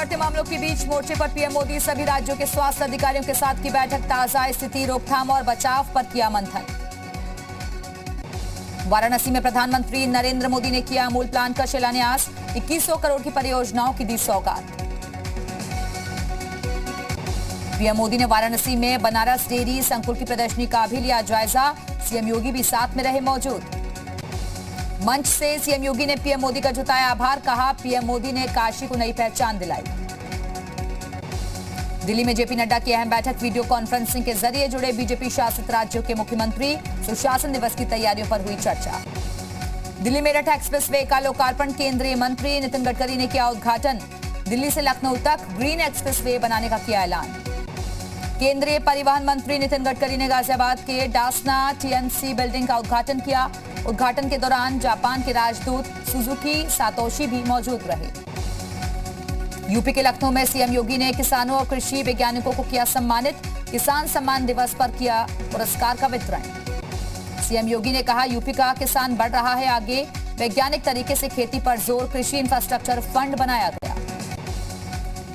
बढ़ते मामलों के बीच मोर्चे पर पीएम मोदी सभी राज्यों के स्वास्थ्य अधिकारियों के साथ की बैठक। ताजा स्थिति, रोकथाम और बचाव पर किया मंथन। वाराणसी में प्रधानमंत्री नरेंद्र मोदी ने किया अमूल प्लांट का शिलान्यास। 2100 करोड़ की परियोजनाओं की दी सौगात। पीएम मोदी ने वाराणसी में बनारस डेयरी संकुल की प्रदर्शनी का भी लिया जायजा। सीएम योगी भी साथ में रहे मौजूद। मंच से सीएम योगी ने पीएम मोदी का जताया आभार। कहा, पीएम मोदी ने काशी को नई पहचान दिलाई। दिल्ली में जेपी नड्डा की अहम बैठक। वीडियो कॉन्फ्रेंसिंग के जरिए जुड़े बीजेपी शासित राज्यों के मुख्यमंत्री। सुशासन दिवस की तैयारियों पर हुई चर्चा। दिल्ली मेरठ एक्सप्रेसवे का लोकार्पण। केंद्रीय मंत्री नितिन गडकरी ने किया उद्घाटन। दिल्ली से लखनऊ तक ग्रीन एक्सप्रेसवे बनाने का किया ऐलान। केंद्रीय परिवहन मंत्री नितिन गडकरी ने गाजियाबाद के डासना टीएनसी बिल्डिंग का उद्घाटन किया। उद्घाटन के दौरान जापान के राजदूत सुजुकी सातोशी भी मौजूद रहे। यूपी के लखनऊ में सीएम योगी ने किसानों और कृषि वैज्ञानिकों को किया सम्मानित। किसान सम्मान दिवस पर किया पुरस्कार का वितरण। सीएम योगी ने कहा, यूपी का किसान बढ़ रहा है आगे। वैज्ञानिक तरीके से खेती पर जोर। कृषि इंफ्रास्ट्रक्चर फंड बनाया गया।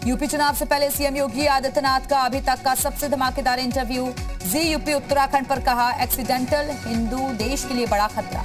यूपी चुनाव से पहले सीएम योगी आदित्यनाथ का अभी तक का सबसे धमाकेदार इंटरव्यू। जी यूपी उत्तराखंड पर कहा, एक्सीडेंटल हिंदू देश के लिए बड़ा खतरा।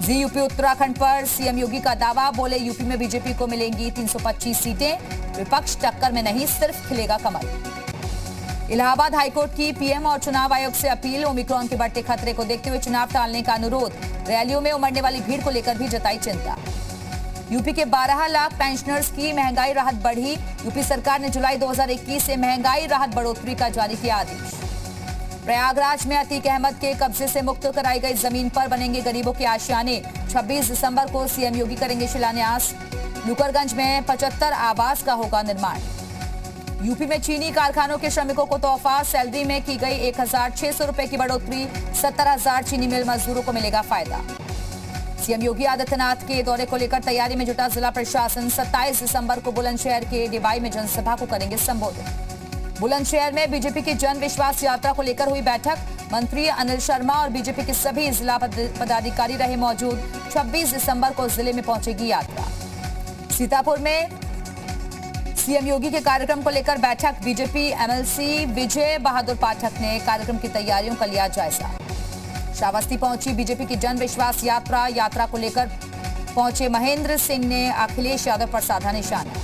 जी यूपी उत्तराखंड पर सीएम योगी का दावा। बोले, यूपी में बीजेपी को मिलेंगी 325 सीटें। विपक्ष टक्कर में नहीं, सिर्फ खिलेगा कमल। इलाहाबाद हाईकोर्ट की पीएम और चुनाव आयोग से अपील। ओमिक्रॉन के बढ़ते खतरे को देखते हुए चुनाव टालने का अनुरोध। रैलियों में उमड़ने वाली भीड़ को लेकर भी जताई चिंता। यूपी के 12 लाख पेंशनर्स की महंगाई राहत बढ़ी। यूपी सरकार ने जुलाई 2021 से महंगाई राहत बढ़ोतरी का जारी किया आदेश। प्रयागराज में अतीक अहमद के कब्जे से मुक्त कराई गई जमीन पर बनेंगे गरीबों के आशियाने। 26 दिसंबर को सीएम योगी करेंगे शिलान्यास। लुकरगंज में 75 आवास का होगा निर्माण। यूपी में चीनी कारखानों के श्रमिकों को तोहफा। सैलरी में की गई 1600 रुपए की बढ़ोतरी। 70,000 चीनी मिल मजदूरों को मिलेगा फायदा। सीएम योगी आदित्यनाथ के दौरे को लेकर तैयारी में जुटा जिला प्रशासन। 27 दिसंबर को बुलंदशहर के डिबाई में जनसभा को करेंगे संबोधित। बुलंदशहर में बीजेपी की जन विश्वास यात्रा को लेकर हुई बैठक। मंत्री अनिल शर्मा और बीजेपी के सभी जिला पदाधिकारी रहे मौजूद। 26 दिसंबर को जिले में पहुंचेगी यात्रा। सीतापुर में सीएम योगी के कार्यक्रम को लेकर बैठक। बीजेपी एमएलसी विजय बहादुर पाठक ने कार्यक्रम की तैयारियों का लिया जायजा। श्रावस्ती पहुंची बीजेपी की जन विश्वास यात्रा। यात्रा को लेकर पहुंचे महेंद्र सिंह ने अखिलेश यादव पर साधा निशाना।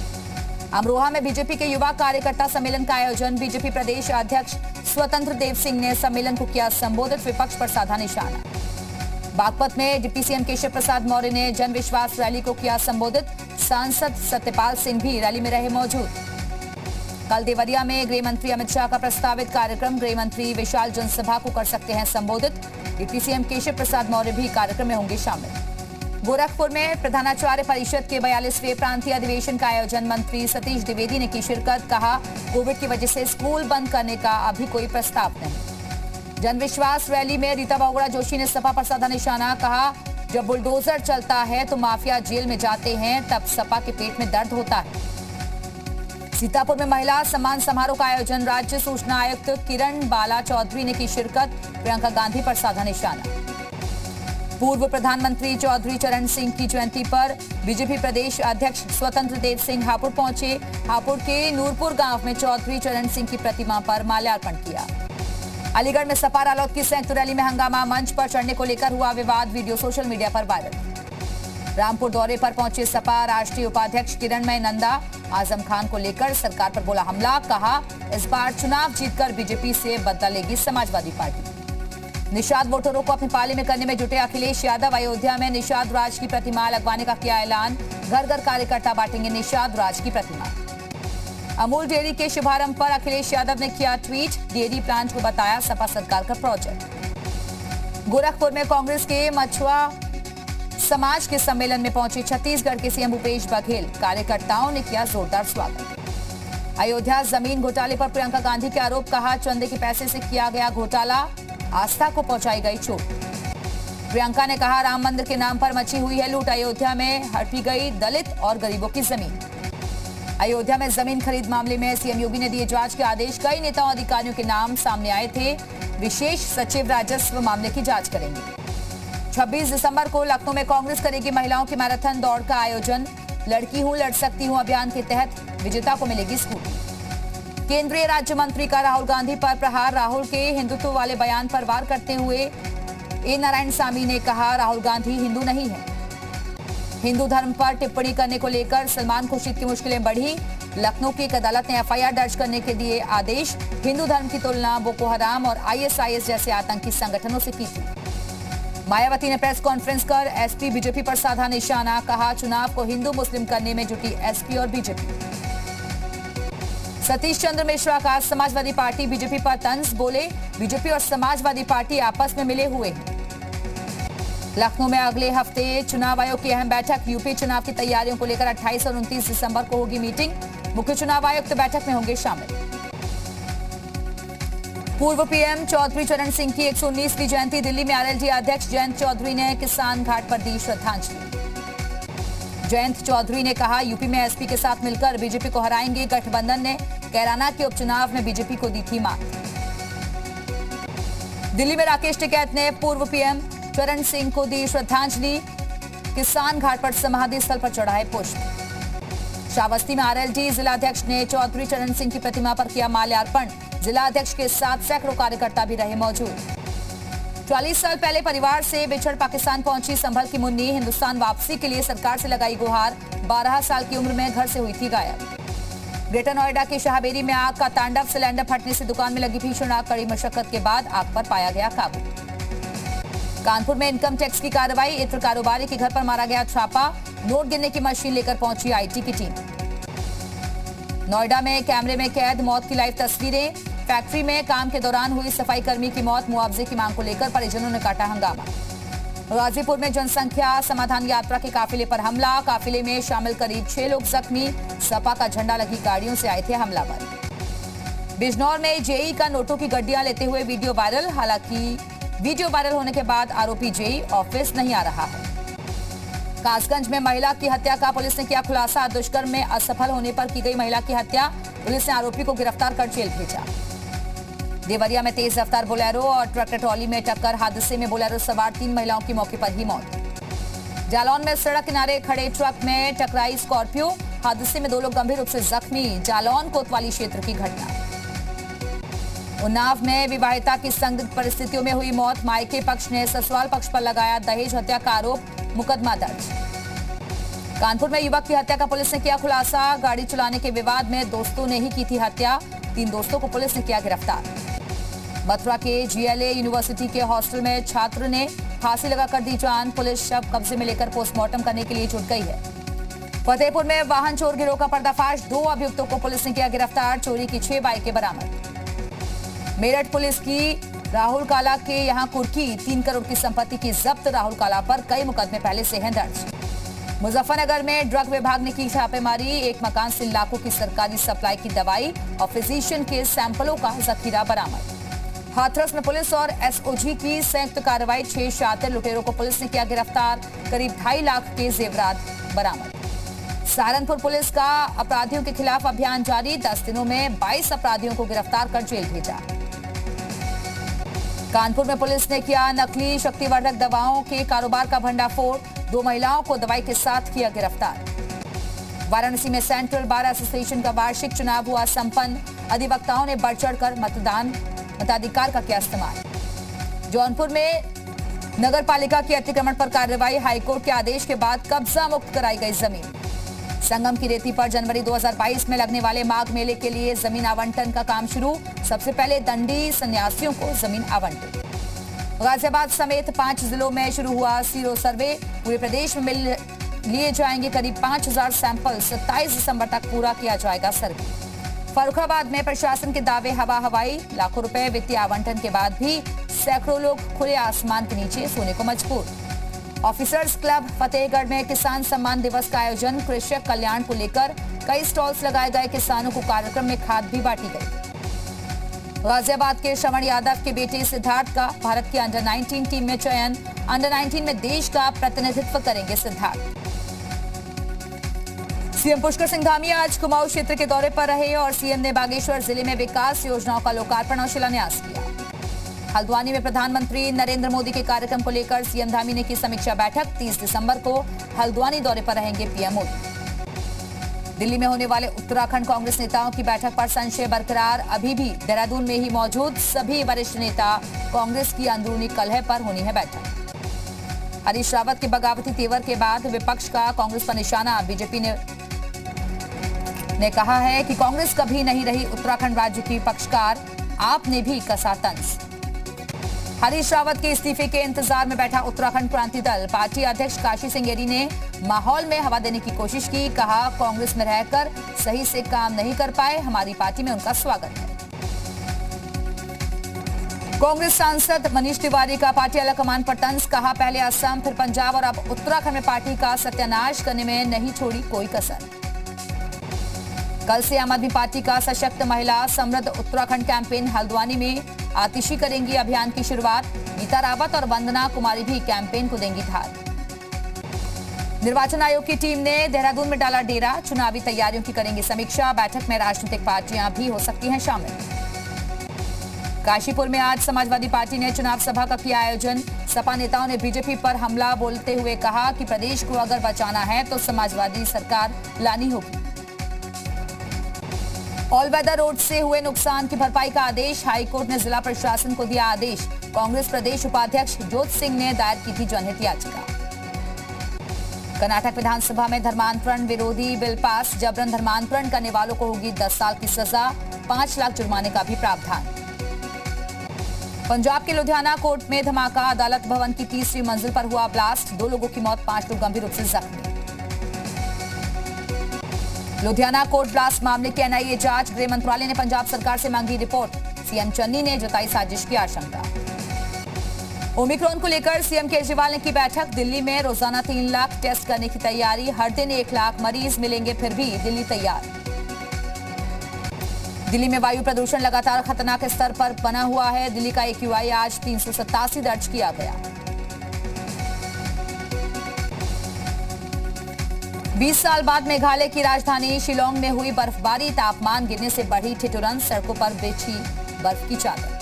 अमरोहा में बीजेपी के युवा कार्यकर्ता सम्मेलन का आयोजन। बीजेपी प्रदेश अध्यक्ष स्वतंत्र देव सिंह ने सम्मेलन को किया संबोधित। विपक्ष पर साधा निशाना। बागपत में डिप्टी सीएम केशव प्रसाद मौर्य ने जन विश्वास रैली को किया संबोधित। सांसद सत्यपाल सिंह भी रैली में रहे मौजूद। कल देवरिया में गृह मंत्री अमित शाह का प्रस्तावित कार्यक्रम। गृह मंत्री विशाल जनसभा को कर सकते हैं संबोधित। डिप्टी सीएम केशव प्रसाद मौर्य भी कार्यक्रम में होंगे शामिल। गोरखपुर में प्रधानाचार्य परिषद के 42वें प्रांतीय अधिवेशन का आयोजन। मंत्री सतीश द्विवेदी ने की शिरकत। कहा, कोविड की वजह से स्कूल बंद करने का अभी कोई प्रस्ताव नहीं। जनविश्वास रैली में रीता बहुगुणा जोशी ने सपा पर साधा निशाना। कहा, जब बुलडोजर चलता है तो माफिया जेल में जाते हैं, तब सपा के पेट में दर्द होता है। सीतापुर में महिला सम्मान समारोह का आयोजन। राज्य सूचना आयुक्त किरण बाला चौधरी ने की शिरकत। प्रियंका गांधी पर साधा निशाना। पूर्व प्रधानमंत्री चौधरी चरण सिंह की जयंती पर बीजेपी प्रदेश अध्यक्ष स्वतंत्र देव सिंह हापुड़ पहुंचे। हापुड़ के नूरपुर गांव में चौधरी चरण सिंह की प्रतिमा पर माल्यार्पण किया। अलीगढ़ में सपा रालोद की संयुक्त रैली में हंगामा। मंच पर चढ़ने को लेकर हुआ विवाद। वीडियो सोशल मीडिया पर वायरल। रामपुर दौरे पर पहुंचे सपा राष्ट्रीय उपाध्यक्ष किरणमय नंदा। आजम खान को लेकर सरकार पर बोला हमला। कहा, इस बार चुनाव जीतकर बीजेपी से बदला लेगी समाजवादी पार्टी। निषाद वोटरों को अपने पाले में करने में जुटे अखिलेश यादव। अयोध्या में निषाद राज की प्रतिमा लगवाने का किया ऐलान। घर घर कार्यकर्ता बांटेंगे निषाद राज की प्रतिमा। अमूल डेयरी के शुभारंभ पर अखिलेश यादव ने किया ट्वीट। डेयरी प्लांट को बताया सपा सरकार का प्रोजेक्ट। गोरखपुर में कांग्रेस के मछुआ समाज के सम्मेलन में पहुंचे छत्तीसगढ़ के सीएम भूपेश बघेल। कार्यकर्ताओं ने किया जोरदार स्वागत। अयोध्या जमीन घोटाले पर प्रियंका गांधी के आरोप। कहा, चंदे के पैसे से किया गया घोटाला। आस्था को पहुंचाई गई चोट। प्रियंका ने कहा, राम मंदिर के नाम पर मची हुई है लूट। अयोध्या में हड़पी गई दलित और गरीबों की जमीन। अयोध्या में जमीन खरीद मामले में सीएम योगी ने दिए जांच के आदेश। कई नेताओं अधिकारियों के नाम सामने आए थे। विशेष सचिव राजस्व मामले की जांच करेंगे। 26 दिसंबर को लखनऊ में कांग्रेस करेगी महिलाओं की मैराथन दौड़ का आयोजन। लड़की हूं लड़ सकती हूं अभियान के तहत विजेता को मिलेगी स्कूटी। केंद्रीय राज्य मंत्री का राहुल गांधी पर प्रहार। राहुल के हिंदुत्व वाले बयान पर वार करते हुए ए नारायणसामी ने कहा, राहुल गांधी हिंदू नहीं है। हिंदू धर्म पर टिप्पणी करने को लेकर सलमान खुर्शीद की मुश्किलें बढ़ी। लखनऊ की एक अदालत ने एफआईआर दर्ज करने के दिए आदेश। हिंदू धर्म की तुलना बोको हराम और आईएसआईएस जैसे आतंकी संगठनों से की थी। मायावती ने प्रेस कॉन्फ्रेंस कर एसपी बीजेपी पर साधा निशाना। कहा, चुनाव को हिंदू मुस्लिम करने में जुटी एसपी और बीजेपी। सतीश चंद्र मिश्रा का समाजवादी पार्टी बीजेपी पर तंज। बोले, बीजेपी और समाजवादी पार्टी आपस में मिले हुए हैं। लखनऊ में अगले हफ्ते चुनाव आयोग की अहम बैठक। यूपी चुनाव की तैयारियों को लेकर 28 और 29 दिसंबर को होगी मीटिंग। मुख्य चुनाव आयुक्त बैठक में होंगे शामिल। पूर्व पीएम चौधरी चरण सिंह की 119वीं जयंती। दिल्ली में आरएलडी अध्यक्ष जयंत चौधरी ने किसान घाट पर दी श्रद्धांजलि। जयंत चौधरी ने कहा, यूपी में एसपी के साथ मिलकर बीजेपी को हराएंगे। गठबंधन ने कैराना के उपचुनाव में बीजेपी को दी थी मात। दिल्ली में राकेश टिकैत ने पूर्व पीएम चरण सिंह को दी श्रद्धांजलि। किसान घाट पर समाधि स्थल पर चढ़ाए पुष्प। श्रावस्ती में आरएलडी जिलाध्यक्ष ने चौधरी चरण सिंह की प्रतिमा पर किया माल्यार्पण। जिलाध्यक्ष के साथ सैकड़ों कार्यकर्ता भी रहे मौजूद। 40 साल पहले परिवार से बिछड़ पाकिस्तान पहुंची संभल की मुन्नी। हिंदुस्तान वापसी के लिए सरकार से लगाई गुहार। 12 साल की उम्र में घर से हुई थी गायब। ग्रेटर नोएडा के शाहबेरी में आग का तांडव। सिलेंडर फटने से दुकान में लगी भीषण आग। कड़ी मशक्कत के बाद आग पर पाया गया काबू। कानपुर में इनकम टैक्स की कार्रवाई। इत्र कारोबारी के घर पर मारा गया छापा। नोट गिनने की मशीन लेकर पहुंची आईटी की टीम। नोएडा में कैमरे में कैद मौत की लाइव तस्वीरें। फैक्ट्री में काम के दौरान हुई सफाई कर्मी की मौत। मुआवजे की मांग को लेकर परिजनों ने काटा हंगामा। गाजीपुर में जनसंख्या समाधान यात्रा के काफिले पर हमला। काफिले में शामिल करीब 6 लोग जख्मी। सपा का झंडा लगी गाड़ियों से आए थे हमलावर। बिजनौर में जेई का नोटों की गड्डियां लेते हुए वीडियो वायरल। हालांकि वीडियो वायरल होने के बाद आरोपी जेई ऑफिस नहीं आ रहा है। कासगंज में महिला की हत्या का पुलिस ने किया खुलासा। दुष्कर्म में असफल होने पर की गई महिला की हत्या। पुलिस ने आरोपी को गिरफ्तार कर जेल भेजा। देवरिया में तेज रफ्तार बोलेरो और ट्रैक्टर ट्रॉली में टक्कर। हादसे में बोलेरो सवार 3 महिलाओं की मौके पर ही मौत। जालौन में सड़क किनारे खड़े ट्रक में टकराई स्कॉर्पियो। हादसे में 2 लोग गंभीर रूप से जख्मी। जालौन कोतवाली क्षेत्र की घटना। उन्नाव में विवाहिता की संदिग्ध परिस्थितियों में हुई मौत। मायके पक्ष ने ससुराल पक्ष पर लगाया दहेज हत्या का आरोप। मुकदमा दर्ज। कानपुर में युवक की हत्या का पुलिस ने किया खुलासा। गाड़ी चलाने के विवाद में दोस्तों ने ही की थी हत्या। 3 दोस्तों को पुलिस ने किया गिरफ्तार। मथुरा के जीएलए यूनिवर्सिटी के हॉस्टल में छात्र ने फांसी लगाकर दी जान। पुलिस शव कब्जे में लेकर पोस्टमार्टम करने के लिए जुट गई है। फतेहपुर में वाहन चोर गिरोह का पर्दाफाश। 2 अभियुक्तों को पुलिस ने किया गिरफ्तार। चोरी की 6 बाइकें बरामद। मेरठ पुलिस की राहुल काला के यहां कुर्की। 3 करोड़ की संपत्ति की जब्त। राहुल काला पर कई मुकदमे पहले से हैं दर्ज। मुजफ्फरनगर में ड्रग विभाग ने की छापेमारी। एक मकान से लाखों की सरकारी सप्लाई की दवाई और फिजिशियन के सैंपलों का जखीरा बरामद। हाथरस में पुलिस और एसओजी की संयुक्त कार्रवाई। 6 शातिर लुटेरों को पुलिस ने किया गिरफ्तार। करीब 2.5 लाख के जेवरात बरामद। सहारनपुर पुलिस का अपराधियों के खिलाफ अभियान जारी। 10 दिनों में 22 अपराधियों को गिरफ्तार कर जेल भेजा। कानपुर में पुलिस ने किया नकली शक्तिवर्धक दवाओं के कारोबार का भंडाफोड़। 2 महिलाओं को दवाई के साथ किया गिरफ्तार। वाराणसी में सेंट्रल बार एसोसिएशन का वार्षिक चुनाव हुआ संपन्न। अधिवक्ताओं ने बढ़ चढ़कर मताधिकार का किया इस्तेमाल। जौनपुर में नगर पालिका की अतिक्रमण पर कार्रवाई। हाईकोर्ट के आदेश के बाद कब्जा मुक्त कराई गई जमीन। संगम की रेती पर जनवरी 2022 में लगने वाले माघ मेले के लिए जमीन आवंटन का काम शुरू। सबसे पहले दंडी सन्यासियों को जमीन आवंटित। गाजियाबाद समेत 5 जिलों में शुरू हुआ सीरो सर्वे। पूरे प्रदेश में लिए जाएंगे करीब 5000 सैंपल। 27 दिसंबर तक पूरा किया जाएगा सर्वे। फर्रुखाबाद में प्रशासन के दावे हवा हवाई। लाखों रुपए वित्तीय आवंटन के बाद भी सैकड़ों लोग खुले आसमान के नीचे सोने को मजबूर। ऑफिसर्स क्लब फतेहगढ़ में किसान सम्मान दिवस का आयोजन। कृषक कल्याण को लेकर कई स्टॉल्स लगाए गए। किसानों को कार्यक्रम में खाद भी बांटी गई। गाजियाबाद के श्रवण यादव के बेटे सिद्धार्थ का भारत की अंडर 19 टीम में चयन। अंडर 19 में देश का प्रतिनिधित्व करेंगे सिद्धार्थ। सीएम पुष्कर सिंह धामी आज कुमाऊं क्षेत्र के दौरे पर रहे और सीएम ने बागेश्वर जिले में विकास योजनाओं का लोकार्पण और शिलान्यास किया। हल्द्वानी में प्रधानमंत्री नरेंद्र मोदी के कार्यक्रम को लेकर सीएम धामी ने की समीक्षा बैठक। 30 दिसंबर को हल्द्वानी दौरे पर रहेंगे पीएम मोदी। दिल्ली में होने वाले उत्तराखंड कांग्रेस नेताओं की बैठक पर संशय बरकरार, अभी भी देहरादून में ही मौजूद सभी वरिष्ठ नेता। कांग्रेस की अंदरूनी कलह पर होनी है बैठक। हरीश रावत के बगावती तेवर के बाद विपक्ष का कांग्रेस पर निशाना। बीजेपी ने कहा है कि कांग्रेस कभी नहीं रही उत्तराखंड राज्य की पक्षकार, आपने भी कसा तंज। हरीश रावत के इस्तीफे के इंतजार में बैठा उत्तराखंड क्रांति दल। पार्टी अध्यक्ष काशी सिंह येरी ने माहौल में हवा देने की कोशिश की, कहा कांग्रेस में रहकर सही से काम नहीं कर पाए, हमारी पार्टी में उनका स्वागत है। कांग्रेस सांसद मनीष तिवारी का पार्टी आलाकमान पर तंज, कहा पहले असम फिर पंजाब और अब उत्तराखंड में पार्टी का सत्यानाश करने में नहीं छोड़ी कोई कसर। कल से आम आदमी पार्टी का सशक्त महिला समृद्ध उत्तराखंड कैंपेन हल्द्वानी में आतिशी करेंगी अभियान की शुरुआत। गीता रावत और वंदना कुमारी भी कैंपेन को देंगी धार। निर्वाचन आयोग की टीम ने देहरादून में डाला डेरा, चुनावी तैयारियों की करेंगी समीक्षा। बैठक में राजनीतिक पार्टियां भी हो सकती हैं शामिल। काशीपुर में आज समाजवादी पार्टी ने चुनाव सभा का किया आयोजन। सपा नेताओं ने बीजेपी पर हमला बोलते हुए कहा कि प्रदेश को अगर बचाना है तो समाजवादी सरकार लानी होगी। ऑल वेदर रोड से हुए नुकसान की भरपाई का आदेश, हाईकोर्ट ने जिला प्रशासन को दिया आदेश। कांग्रेस प्रदेश उपाध्यक्ष जोत सिंह ने दायर की थी जनहित याचिका। कर्नाटक विधानसभा में धर्मांतरण विरोधी बिल पास, जबरन धर्मांतरण करने वालों को होगी 10 साल की सजा, 5 लाख जुर्माने का भी प्रावधान। पंजाब के लुधियाना कोर्ट में धमाका, अदालत भवन की तीसरी मंजिल पर हुआ ब्लास्ट, 2 लोगों की मौत, 5 लोग गंभीर रूप से जख्मी। लुधियाना कोर्ट ब्लास्ट मामले की एनआईए जांच, गृह मंत्रालय ने पंजाब सरकार से मांगी रिपोर्ट। सीएम चन्नी ने जताई साजिश की आशंका। ओमिक्रॉन को लेकर सीएम केजरीवाल ने की बैठक। दिल्ली में रोजाना 3 लाख टेस्ट करने की तैयारी, हर दिन 1 लाख मरीज मिलेंगे, फिर भी दिल्ली तैयार। दिल्ली में वायु प्रदूषण लगातार खतरनाक स्तर पर बना हुआ है। दिल्ली का AQI आज 387 दर्ज किया गया। 20 साल बाद मेघालय की राजधानी शिलोंग में हुई बर्फबारी, तापमान गिरने से बढ़ी ठिठुरन, सड़कों पर बिछी बर्फ की चादर।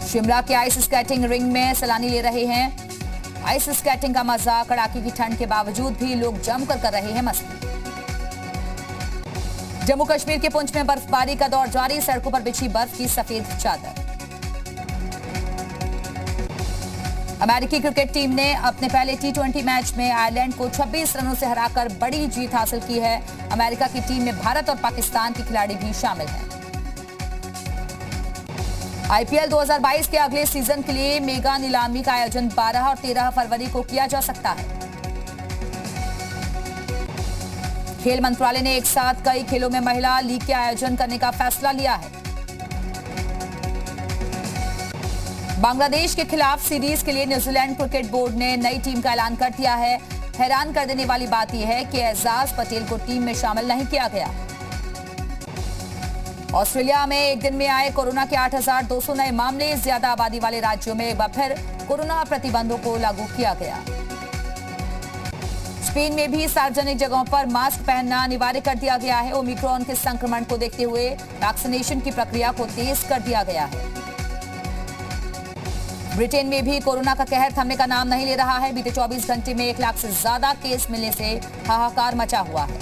शिमला के आइस स्केटिंग रिंग में सैलानी ले रहे हैं आइस स्केटिंग का मजा, कड़ाके की ठंड के बावजूद भी लोग जमकर कर रहे हैं मस्ती। जम्मू कश्मीर के पुंछ में बर्फबारी का दौर जारी, सड़कों पर बिछी बर्फ की सफेद चादर। अमेरिकी क्रिकेट टीम ने अपने पहले T20 मैच में आयरलैंड को 26 रनों से हराकर बड़ी जीत हासिल की है। अमेरिका की टीम में भारत और पाकिस्तान के खिलाड़ी भी शामिल हैं। IPL 2022 के अगले सीजन के लिए मेगा नीलामी का आयोजन 12 और 13 फरवरी को किया जा सकता है। खेल मंत्रालय ने एक साथ कई खेलों में महिला लीग के आयोजन करने का फैसला लिया है। बांग्लादेश के खिलाफ सीरीज के लिए न्यूजीलैंड क्रिकेट बोर्ड ने नई टीम का ऐलान कर दिया है। हैरान कर देने वाली बात यह है कि एजाज पटेल को टीम में शामिल नहीं किया गया। ऑस्ट्रेलिया में एक दिन में आए कोरोना के 8,200 नए मामले, ज्यादा आबादी वाले राज्यों में एक बार फिर कोरोना प्रतिबंधों को लागू किया गया। स्पेन में भी सार्वजनिक जगहों पर मास्क पहनना अनिवार्य कर दिया गया है। ओमिक्रॉन के संक्रमण को देखते हुए वैक्सीनेशन की प्रक्रिया को तेज कर दिया गया है। ब्रिटेन में भी कोरोना का कहर थमने का नाम नहीं ले रहा है। बीते 24 घंटे में 1 लाख से ज्यादा केस मिलने से हाहाकार मचा हुआ है।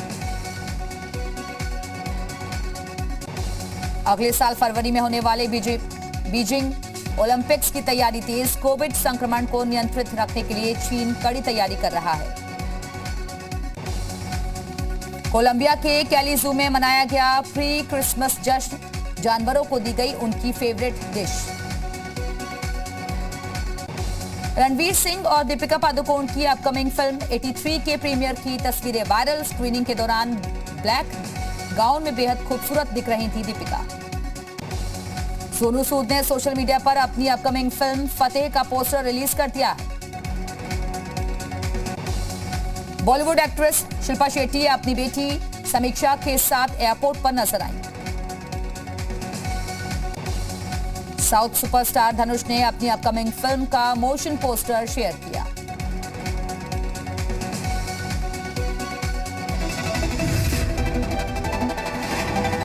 अगले साल फरवरी में होने वाले बीजिंग ओलंपिक्स की तैयारी तेज, कोविड संक्रमण को नियंत्रित रखने के लिए चीन कड़ी तैयारी कर रहा है। कोलंबिया के कैली जू में मनाया गया प्री क्रिसमस जश्न, जानवरों को दी गई उनकी फेवरेट डिश। रणवीर सिंह और दीपिका पादुकोण की अपकमिंग फिल्म 83 के प्रीमियर की तस्वीरें वायरल। स्क्रीनिंग के दौरान ब्लैक गाउन में बेहद खूबसूरत दिख रही थी दीपिका। सोनू सूद ने सोशल मीडिया पर अपनी अपकमिंग फिल्म फतेह का पोस्टर रिलीज कर दिया। बॉलीवुड एक्ट्रेस शिल्पा शेट्टी अपनी बेटी समीक्षा के साथ एयरपोर्ट पर नजर आई। साउथ सुपरस्टार धनुष ने अपनी अपकमिंग फिल्म का मोशन पोस्टर शेयर किया।